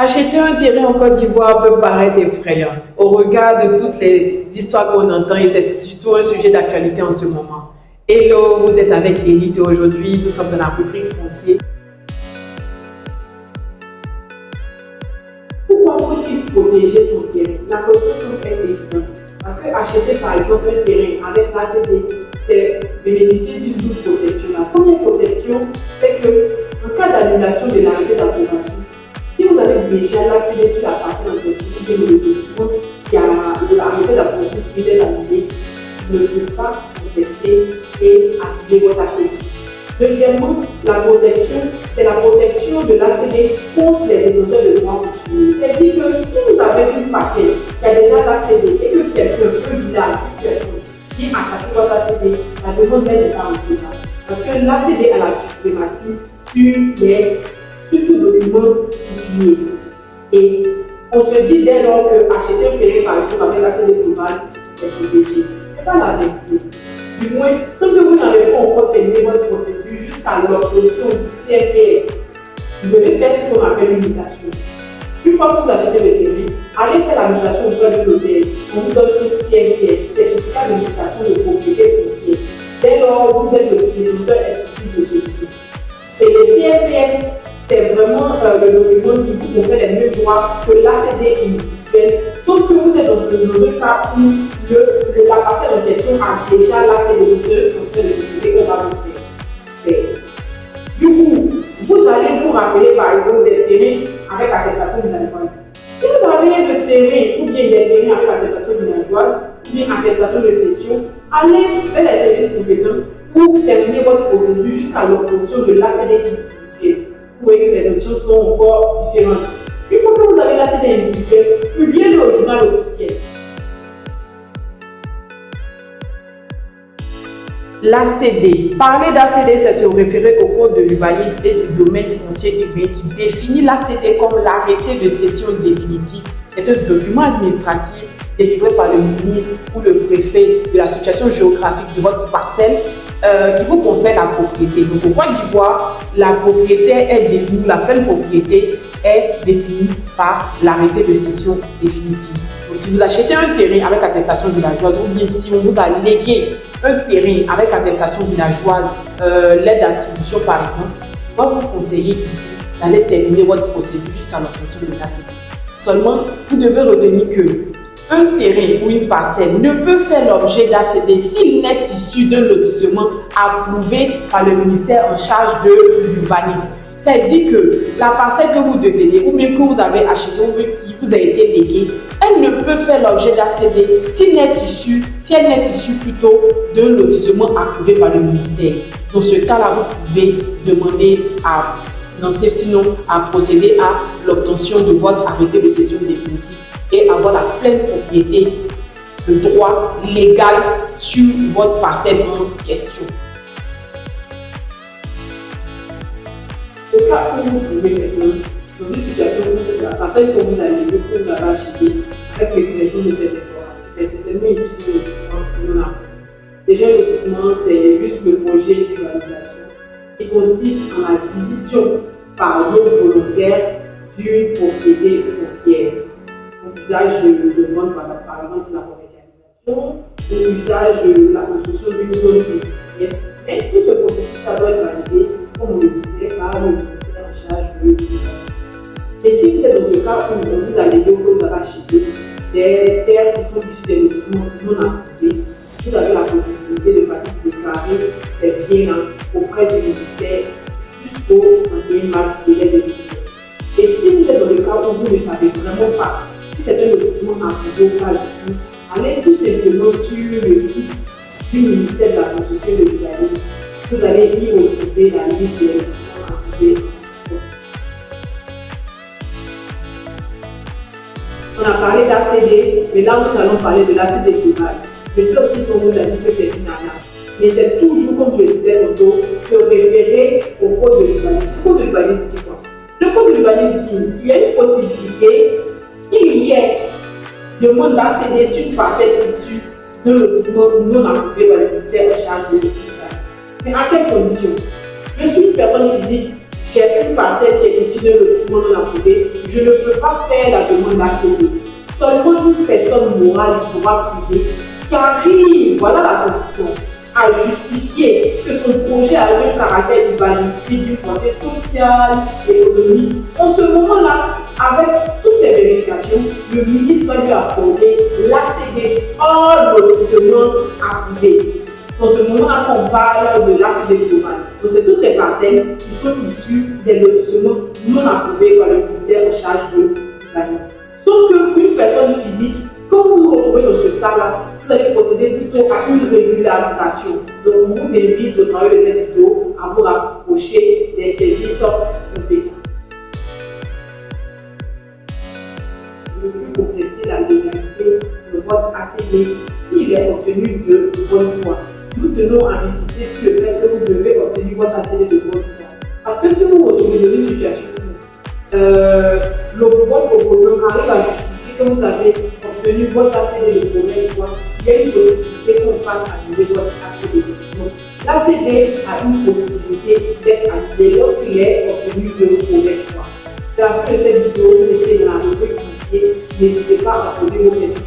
Acheter un terrain en Côte d'Ivoire peut paraître effrayant au regard de toutes les histoires qu'on entend et c'est surtout un sujet d'actualité en ce moment. Hello, vous êtes avec Élite et aujourd'hui nous sommes dans la rubrique foncier. Pourquoi faut-il protéger son terrain? La question semble être évidente. Parce que acheter par exemple un terrain avec l'ACD, c'est bénéficier d'une double protection. La première protection, c'est que en cas d'annulation de l'arrêté d'approbation, si vous avez déjà l'ACD sur la parcelle en question, et que le document qui a l'arrêté d'approbation qui vient d'être annulé, ne peut pas contester et annuler votre ACD. Deuxièmement, la protection, c'est la protection de l'ACD contre les détenteurs de droits coutumiers. C'est-à-dire que si vous avez une parcelle qui a déjà l'ACD et que quelqu'un, un village, une personne vient attaquer votre ACD, la demande n'est pas recevable. Parce que l'ACD a la suprématie sur tout document coutumier. Et on se dit dès lors que acheter un terrain par exemple avec l'ACD global est protégé. Ce n'est pas la vérité. Du moins, tant que vous n'avez pas encore terminé votre procédure jusqu'à l'obtention du CRPF, vous devez faire ce qu'on appelle une mutation. Une fois que vous achetez le terrain, allez faire la mutation auprès de l'hôtel. On vous donne un CRPF, certificat de mutation de propriété foncière. Dès lors, vous êtes le détenteur exclusif de ce bien. Et le CRPF, c'est vraiment le document qui vous confère les mêmes droits que l'ACD individuel, sauf que vous êtes dans le cas où la parcelle en question a déjà l'ACD, donc ce transfert de propriété qu'on va vous faire. Du coup, vous allez vous rappeler par exemple des terrains avec attestation villageoise. Si vous avez le terrain ou bien des terrains avec attestation villageoise, ou bien attestation de cession, allez vers les services compétents pour terminer votre procédure jusqu'à l'obtention de l'ACD individuel. Vous voyez que les notions sont encore différentes. Une fois que vous avez l'ACD individuel, publiez-le au journal officiel. L'ACD. Parler d'ACD, c'est se référer au code de l'urbanisme et du domaine foncier urbain qui définit l'ACD comme l'arrêté de cession définitive. C'est un document administratif délivré par le ministre ou le préfet de la situation géographique de votre parcelle qui vous confère la propriété. Donc au Côte d'Ivoire, la propriété est définie, la pleine propriété est définie par l'arrêté de cession définitive. Donc si vous achetez un terrain avec attestation villageoise ou bien si on vous a légué un terrain avec attestation villageoise, l'aide d'attribution par exemple, on va vous conseiller ici d'aller terminer votre procédure jusqu'à l'obtention de l'ACD. Seulement, vous devez retenir que un terrain ou une parcelle ne peut faire l'objet d'ACD s'il n'est issu d'un lotissement approuvé par le ministère en charge de l'urbanisme. C'est-à-dire que la parcelle que vous détenez ou bien que vous avez achetée ou qui vous a été léguée, elle ne peut faire l'objet d'ACD si elle n'est issue plutôt d'un lotissement approuvé par le ministère. Dans ce cas-là, vous pouvez demander à lancer, sinon à procéder à l'obtention de votre arrêté de cession définitive et avoir la pleine propriété, le droit légal sur votre parcelle en question. Au cas où vous trouvez maintenant dans une situation où la parcelle que vous avez achetée avec les connaissances de cette information est certainement issue du lotissement non approuvé. Déjà, le lotissement, c'est juste le projet d'urbanisation qui consiste en la division par l'eau volontaire d'une propriété foncière. L'usage de vente, par exemple, la commercialisation, ou l'usage de la construction d'une zone industrielle. Mais tout ce processus, ça doit être validé, comme on le disait, par le ministère en charge de l'urbanisme. Et si vous êtes dans un cas où on vous a légué ou que vous avez acheté des terres qui sont issues des lotissements non approuvés, vous avez la possibilité de passer déclarer ces biens auprès du ministère jusqu'au 31 mars délai de l'année. Et si vous êtes dans le cas où vous ne savez vraiment pas si c'est un lotissement approuvé ou pas du tout, allez tout simplement sur le site du ministère de la Construction et de l'Urbanisme. Vous allez y retrouver la liste des lotissements approuvés. On a parlé d'ACD, mais là nous allons parler de l'ACD global. Je sais aussi qu'on vous a dit que c'est une arnaque. Mais c'est toujours, comme je le disais tantôt, se référer au code de l'urbanisme. Le code de l'urbanisme dit quoi? Le code de l'urbanisme dit qu'il y a une possibilité qu'il y ait demande d'ACD sur une parcelle issue d'un lotissement non approuvé par le ministère en charge de l'urbanisme. Mais à quelles conditions? Je suis une personne physique, j'ai une parcelle qui est issue d'un lotissement non approuvé, je ne peux pas faire la demande d'ACD. Seulement une personne morale du droit privé qui arrive, voilà la condition, à justifier que son projet a un caractère urbanistique, d'une portée sociale, économique. En ce moment-là, avec toutes ces vérifications, le ministre va lui accorder l'ACD hors lotissement approuvé. En ce moment-là, on parle de l'ACD global. Donc, c'est toutes les parcelles qui sont issues des lotissements non approuvés par le ministère en charge de l'urbanisme. Sauf qu'une personne physique, quand vous vous retrouvez dans ce cas-là, vous allez procéder plutôt à une régularisation. Donc, on vous invite au travers de cette vidéo à vous rapprocher des services compétents. Ne plus contester la légalité de votre ACD s'il est obtenu de bonne foi. Nous tenons à insister sur le fait que vous devez obtenir votre ACD de bonne foi. Parce que si vous vous retrouvez dans une situation où votre opposant arrive à justifier que vous avez obtenu votre ACD de mauvaise foi, il y a une possibilité qu'on fasse annuler votre ACD. Donc, l'ACD a une possibilité d'être annulé lorsqu'il est obtenu de mauvaise foi. C'est la fin de cette vidéo, vous étiez dans la rubrique initiée. N'hésitez pas à poser vos questions.